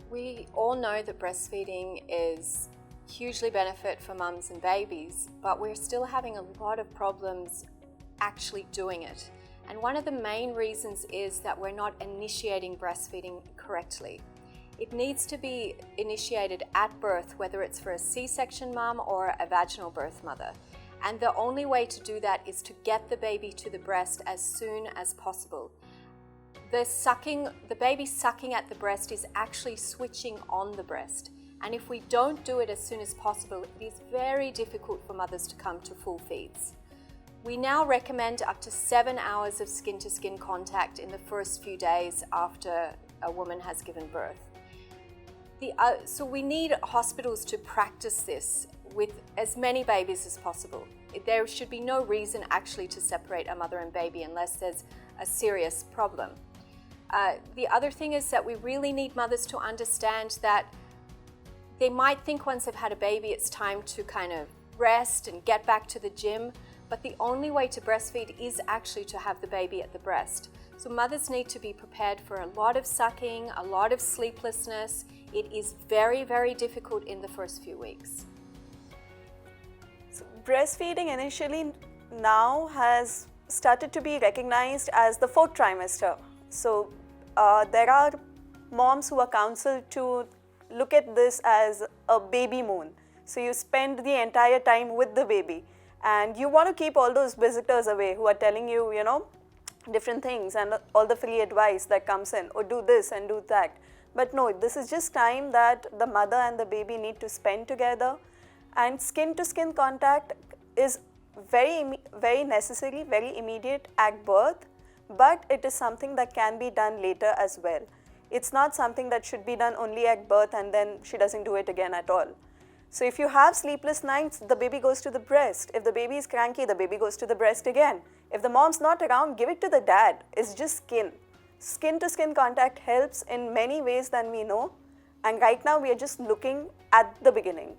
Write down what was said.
We all know that breastfeeding is hugely benefit for mums and babies, but we're still having a lot of problems actually doing it. And one of the main reasons is that we're not initiating breastfeeding correctly. It needs to be initiated at birth, whether it's for a C-section mum or a vaginal birth mother. And the only way to do that is to get the baby to the breast as soon as possible. The baby sucking at the breast is actually switching on the breast. And if we don't do it as soon as possible, it is very difficult for mothers to come to full feeds. We now recommend up to 7 hours of skin-to-skin contact in the first few days after a woman has given birth. So we need hospitals to practice this with as many babies as possible. There should be no reason actually to separate a mother and baby unless there's a serious problem. The other thing is that we really need mothers to understand that they might think once they've had a baby it's time to kind of rest and get back to the gym, but the only way to breastfeed is actually to have the baby at the breast. So mothers need to be prepared for a lot of sucking, a lot of sleeplessness. It is very, very difficult in the first few weeks. So breastfeeding initially now has started to be recognized as the fourth trimester. So there are moms who are counseled to look at this as a baby moon. So you spend the entire time with the baby and you want to keep all those visitors away who are telling you, different things and all the free advice that comes in, or do this and do that. But no, this is just time that the mother and the baby need to spend together, and skin-to-skin contact is very necessary, very immediate at birth, but it is something that can be done later as well. It's not something that should be done only at birth and then she doesn't do it again at all. So if you have sleepless nights, the baby goes to the breast. If the baby is cranky, the baby goes to the breast again. If the mom's not around, give it to the dad. It's just skin. Skin-to-skin contact helps in many ways than we know. And right now we are just looking at the beginning.